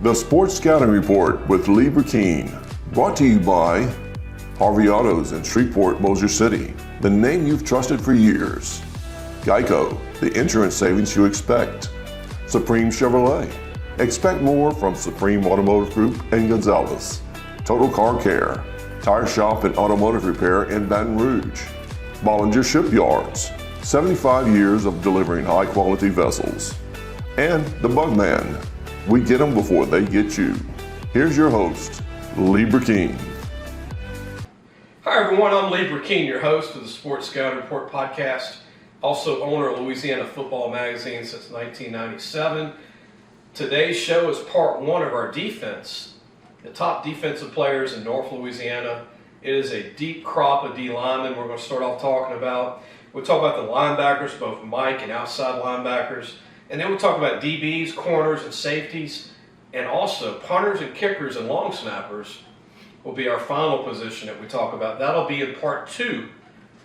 The Sports Scouting Report with Lee Burkeen, brought to you by Harvey Autos in Shreveport, Bossier City, the name you've trusted for years. Geico, the insurance savings you expect. Supreme Chevrolet, expect more from Supreme Automotive Group and Gonzalez. Total Car Care, tire shop and automotive repair in Baton Rouge. Bollinger Shipyards, 75 years of delivering high-quality vessels. And the Bugman, we get them before they get you. Here's your host, Lee Burkeen. Hi everyone, I'm Lee Burkeen, your host of the Sports Scouting Report podcast, also owner of Louisiana Football Magazine since 1997. Today's show is part one of our defense, the top defensive players in North Louisiana. It is a deep crop of D linemen we're going to start off talking about. We'll talk about the linebackers, both Mike and outside linebackers. And then we'll talk about DBs, corners, and safeties, and also punters and kickers and long snappers will be our final position that we talk about. That'll be in part two.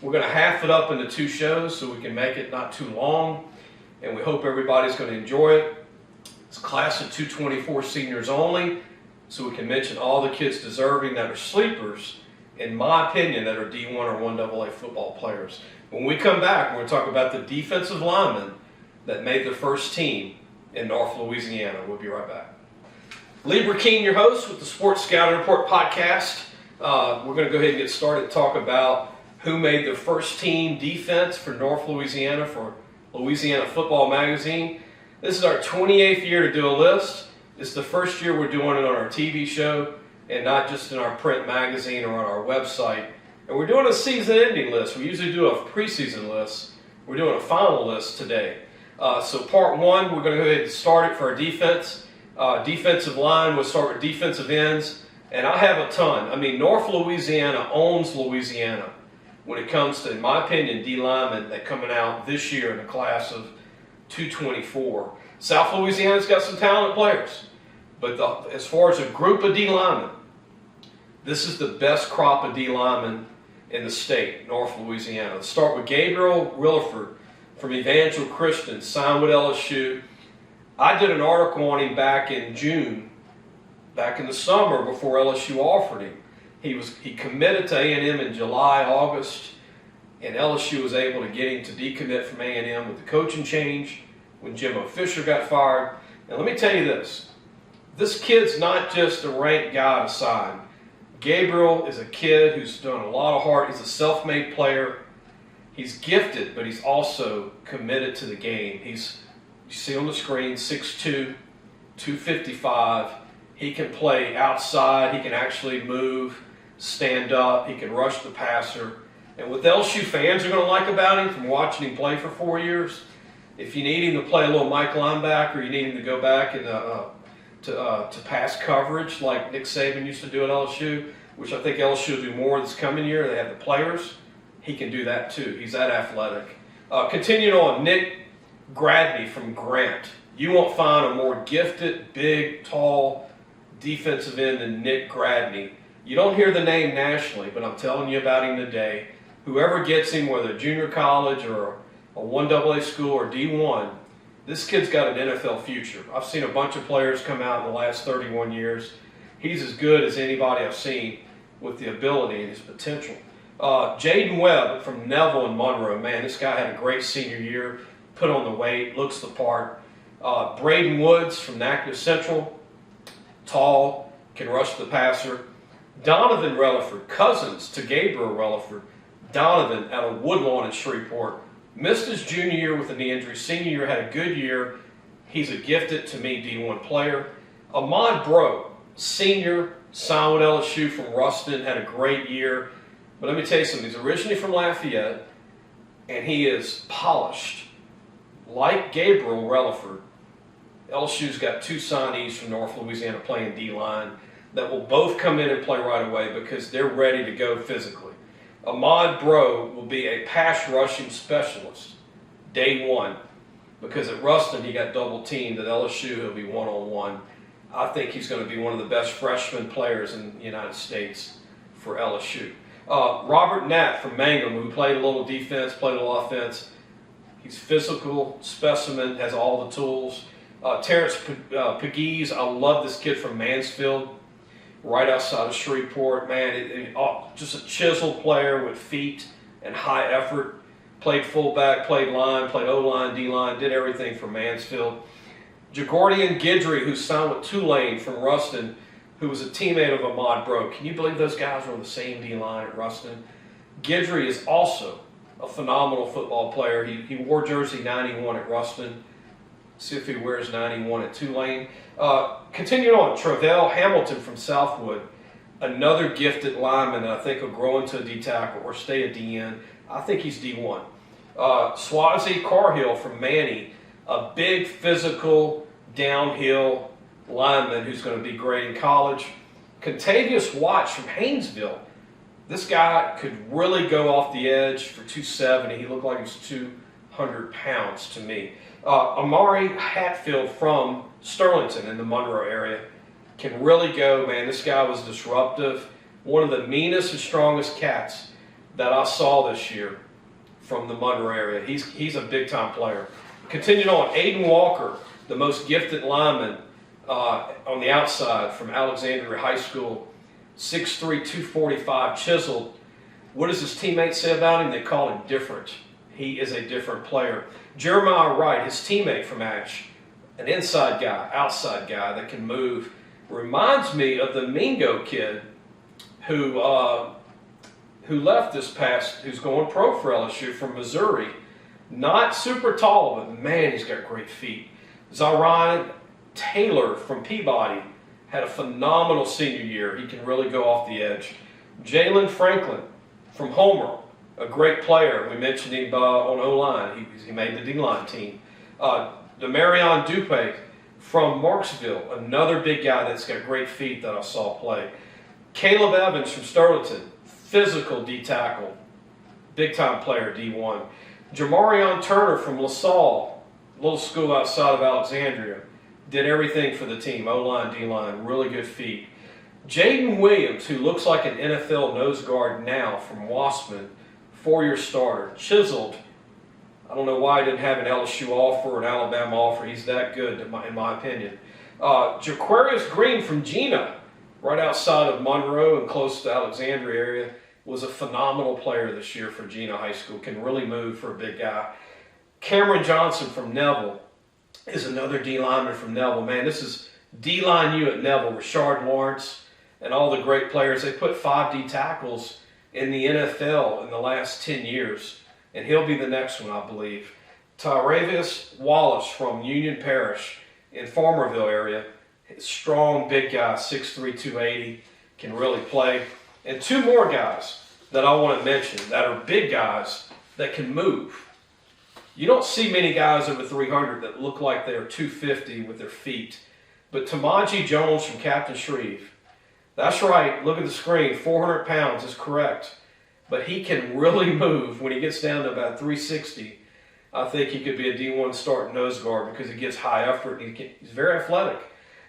We're going to half it up into two shows so we can make it not too long, and we hope everybody's going to enjoy it. It's class of 224 seniors only, so we can mention all the kids deserving that are sleepers, in my opinion, that are D1 or 1AA football players. When we come back, we're going to talk about the defensive linemen that made the first team in North Louisiana. We'll be right back. Lee Burkeen, your host with the Sports Scouting Report podcast. We're going to go ahead and get started and talk about who made the first team defense for North Louisiana for Louisiana Football Magazine. This is our 28th year to do a list. It's the first year we're doing it on our TV show and not just in our print magazine or on our website. And we're doing a season-ending list. We usually do a preseason list. We're doing a final list today. So part one, we're going to go ahead and start it for our defense. Defensive line, we'll start with defensive ends. And I have a ton. I mean, North Louisiana owns Louisiana when it comes to, in my opinion, D linemen that coming out this year in the class of 224. South Louisiana's got some talented players. But as far as a group of D linemen, this is the best crop of D linemen in the state, North Louisiana. Let's start with Gabriel Williford from Evangel Christian, signed with LSU. I did an article on him back in June, back in the summer before LSU offered him. He committed to A&M in July, August, and LSU was able to get him to decommit from A&M with the coaching change when Jimbo Fisher got fired. Now let me tell you this kid's not just a ranked guy to sign. Gabriel is a kid who's done a lot of hard, he's a self-made player. He's gifted, but he's also committed to the game. You see on the screen, 6'2", 255. He can play outside. He can actually move, stand up. He can rush the passer. And what the LSU fans are going to like about him from watching him play for 4 years, if you need him to play a little Mike linebacker, you need him to go back and to pass coverage like Nick Saban used to do at LSU, which I think LSU will do more this coming year. They have the players. He can do that too. He's that athletic. Continuing on, Nick Gradney from Grant. You won't find a more gifted, big, tall defensive end than Nick Gradney. You don't hear the name nationally, but I'm telling you about him today. Whoever gets him, whether junior college or a 1AA school or D1, this kid's got an NFL future. I've seen a bunch of players come out in the last 31 years. He's as good as anybody I've seen with the ability and his potential. Jaden Webb from Neville and Monroe. Man, this guy had a great senior year. Put on the weight, looks the part. Braden Woods from Natchitoches Central. Tall, can rush the passer. Donovan Relaford, cousins to Gabriel Relaford. Donovan out of Woodlawn in Shreveport. Missed his junior year with a knee injury. Senior year had a good year. He's a gifted, to me, D1 player. Ahmad Bro, senior, signed with LSU from Ruston, had a great year. But let me tell you something. He's originally from Lafayette, and he is polished. Like Gabriel Relaford, LSU's got two signees from North Louisiana playing D-line that will both come in and play right away because they're ready to go physically. Ahmad Bro will be a pass rushing specialist day one because at Ruston he got double teamed. At LSU he'll be one-on-one. I think he's going to be one of the best freshman players in the United States for LSU. Robert Knapp from Mangum, who played a little defense, played a little offense. He's physical, specimen, has all the tools. Terrence Pegues, I love this kid from Mansfield, right outside of Shreveport. Man, just a chiseled player with feet and high effort. Played fullback, played line, played O-line, D-line, did everything for Mansfield. Jagordian Guidry, who signed with Tulane from Ruston, who was a teammate of Ahmad Broke. Can you believe those guys were on the same D-line at Ruston? Guidry is also a phenomenal football player. He wore jersey 91 at Ruston. See if he wears 91 at Tulane. Continuing on, Travell Hamilton from Southwood, another gifted lineman that I think will grow into a D tackle or stay a DN. I think he's D1. Swazi Carhill from Manny, a big physical downhill lineman who's going to be great in college. Contavious Watts from Haynesville. This guy could really go off the edge for 270. He looked like he was 200 pounds to me. Amari Hatfield from Sterlington in the Monroe area can really go, man. This guy was disruptive. One of the meanest and strongest cats that I saw this year from the Monroe area. He's a big-time player. Continuing on, Aiden Walker, the most gifted lineman on the outside from Alexandria High School, 6'3", 245, chiseled. What does his teammates say about him? They call him different. He is a different player. Jeremiah Wright, his teammate from Ash, an inside guy, outside guy that can move. Reminds me of the Mingo kid who left this past, who's going pro for LSU from Missouri. Not super tall, but man, he's got great feet. Zion Taylor from Peabody had a phenomenal senior year. He can really go off the edge. Jalen Franklin from Homer, a great player. We mentioned him on O-line. He made the D-line team. Demarion Dupe from Marksville, another big guy that's got great feet that I saw play. Caleb Evans from Sterlington, physical D-tackle, big-time player, D1. Jamarion Turner from LaSalle, little school outside of Alexandria, did everything for the team, O-line, D-line, really good feet. Jaden Williams, who looks like an NFL nose guard now from Wassman, 4-year starter, chiseled. I don't know why he didn't have an LSU offer or an Alabama offer. He's that good, in my opinion. Jaquarius Green from Gina, right outside of Monroe and close to Alexandria area, was a phenomenal player this year for Gina High School, can really move for a big guy. Cameron Johnson from Neville is another D lineman from Neville. Man, this is D-line U at Neville, Rashard Lawrence and all the great players. They put 5 D tackles in the NFL in the last 10 years, and he'll be the next one, I believe. Tyravius Wallace from Union Parish in Farmerville area, strong, big guy, 6'3", 280, can really play. And 2 more guys that I want to mention that are big guys that can move. You don't see many guys over 300 that look like they're 250 with their feet. But Tamaji Jones from Captain Shreve, that's right, look at the screen, 400 pounds is correct. But he can really move when he gets down to about 360. I think he could be a D1 starting nose guard because he gets high effort and he's very athletic.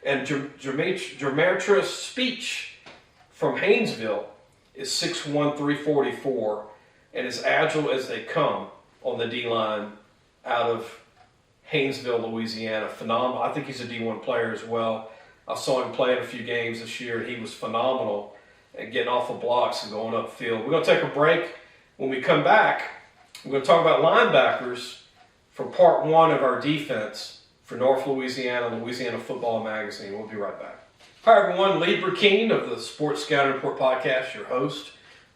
And Jermatrus Speech from Haynesville is 6'1", 344 and as agile as they come on the D-line out of Haynesville, Louisiana. Phenomenal. I think he's a D1 player as well. I saw him play in a few games this year, and he was phenomenal at getting off of blocks and going upfield. We're going to take a break. When we come back, we're going to talk about linebackers for part 1 of our defense for North Louisiana, Louisiana Football Magazine. We'll be right back. Hi, everyone. Lee Burkeen of the Sports Scouting Report podcast, your host,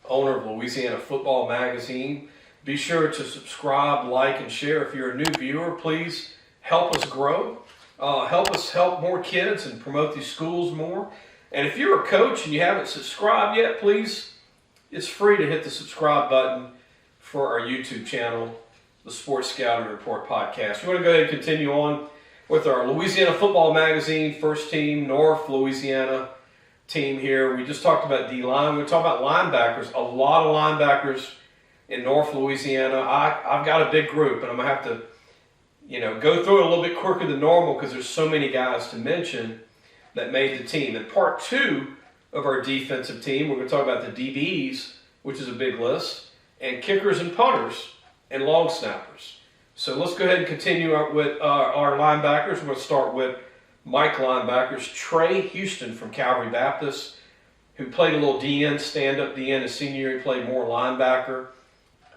owner of Louisiana Football Magazine. Be sure to subscribe, like, and share. If you're a new viewer, please help us grow. Help us help more kids and promote these schools more. And if you're a coach and you haven't subscribed yet, please, it's free to hit the subscribe button for our YouTube channel, the Sports Scouting Report podcast. We're going to go ahead and continue on with our Louisiana Football Magazine first team, North Louisiana team here. We just talked about D-line. We're talking about linebackers, a lot of linebackers in North Louisiana. I've got a big group, and I'm going to have to go through it a little bit quicker than normal because there's so many guys to mention that made the team. In part 2 of our defensive team, we're going to talk about the DBs, which is a big list, and kickers and punters and long snappers. So let's go ahead and continue with our linebackers. We're going to start with Mike linebackers. Trey Houston from Calvary Baptist, who played a little DN, stand-up DN his senior year. He played more linebacker.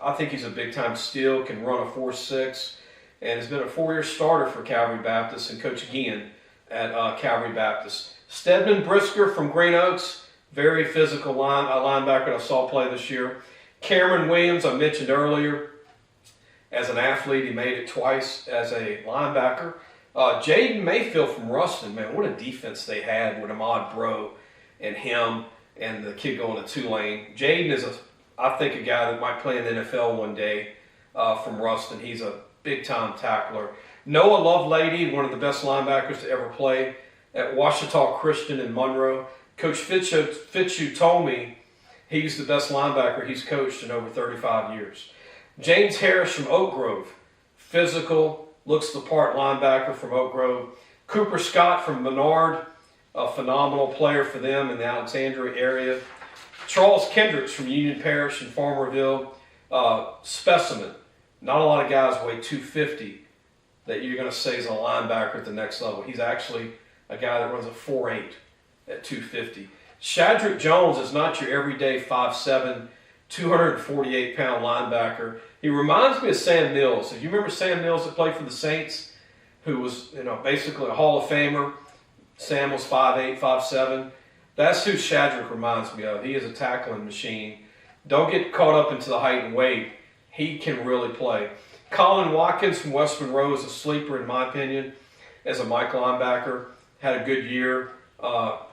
I think he's a big-time steal, can run a 4.6, and has been a 4-year starter for Calvary Baptist and Coach Guillen at Calvary Baptist. Stedman Brisker from Green Oaks, very physical linebacker I saw play this year. Cameron Williams, I mentioned earlier, as an athlete, he made it twice as a linebacker. Jaden Mayfield from Ruston, man, what a defense they had with Ahmad Bro and him and the kid going to Tulane. Jaden is, I think, a guy that might play in the NFL one day from Ruston. He's a big-time tackler. Noah Lovelady, one of the best linebackers to ever play at Ouachita Christian in Monroe. Coach Fitzhugh told me he's the best linebacker he's coached in over 35 years. James Harris from Oak Grove, physical, looks the part linebacker from Oak Grove. Cooper Scott from Menard, a phenomenal player for them in the Alexandria area. Charles Kendricks from Union Parish in Farmerville, specimen. Not a lot of guys weigh 250 that you're going to say is a linebacker at the next level. He's actually a guy that runs a 4.8 at 250. Shadrick Jones is not your everyday 5'7", 248-pound linebacker. He reminds me of Sam Mills. If you remember Sam Mills that played for the Saints, who was basically a Hall of Famer. Sam was 5'8", 5'7". That's who Shadrick reminds me of. He is a tackling machine. Don't get caught up into the height and weight. He can really play. Colin Watkins from West Monroe is a sleeper, in my opinion, as a Mike linebacker. Had a good year.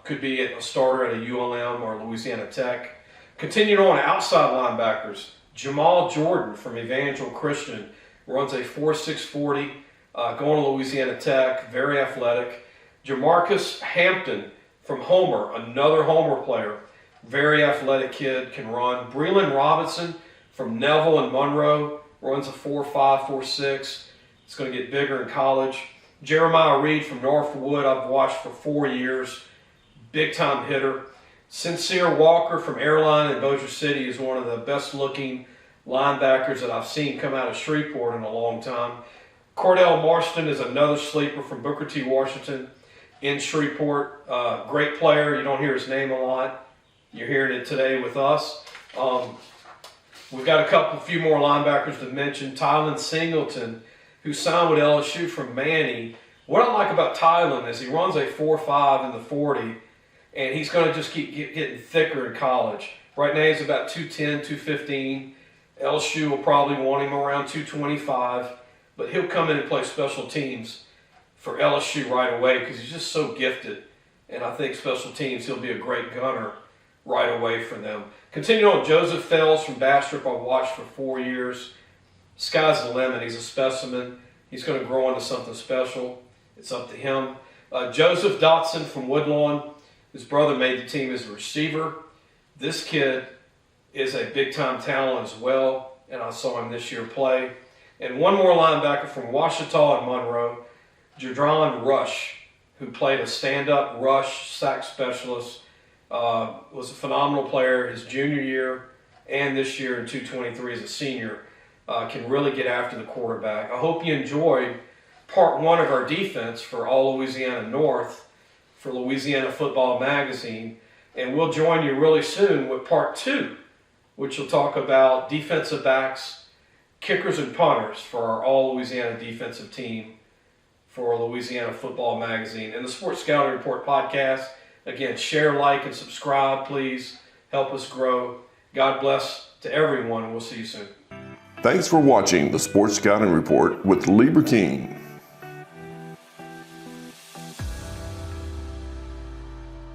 Could be a starter at a ULM or Louisiana Tech. Continuing on, outside linebackers. Jamal Jordan from Evangel Christian runs a 4.6 40, going to Louisiana Tech, very athletic. Jamarcus Hampton from Homer, another Homer player, very athletic kid, can run. Breland Robinson from Neville and Monroe runs a 4.5, 4.6. It's going to get bigger in college. Jeremiah Reed from Northwood, I've watched for 4 years, big-time hitter. Sincere Walker from Airline in Bossier City is one of the best-looking linebackers that I've seen come out of Shreveport in a long time. Cordell Marston is another sleeper from Booker T. Washington in Shreveport. Great player. You don't hear his name a lot. You're hearing it today with us. We've got a few more linebackers to mention. Tylen Singleton, who signed with LSU from Manny. What I like about Tylen is he runs a 4.5 in the 40, and he's going to just keep getting thicker in college. Right now he's about 210, 215. LSU will probably want him around 225, but he'll come in and play special teams for LSU right away because he's just so gifted. And I think special teams, he'll be a great gunner right away for them. Continuing on, Joseph Fells from Bastrop, I've watched for 4 years. Sky's the limit. He's a specimen. He's going to grow into something special. It's up to him. Joseph Dotson from Woodlawn. His brother made the team as a receiver. This kid is a big-time talent as well, and I saw him this year play. And one more linebacker from Ouachita and Monroe, Jadron Rush, who played a stand-up rush sack specialist, was a phenomenal player his junior year and this year in 223 as a senior. Can really get after the quarterback. I hope you enjoyed part one of our defense for All Louisiana North for Louisiana Football Magazine, and we'll join you really soon with part two, which will talk about defensive backs, kickers, and punters for our All Louisiana defensive team for Louisiana Football Magazine and the Sports Scouting Report podcast. Again, share, like, and subscribe, please. Help us grow. God bless to everyone. We'll see you soon. Thanks for watching the Sports Scouting Report with Lieber King.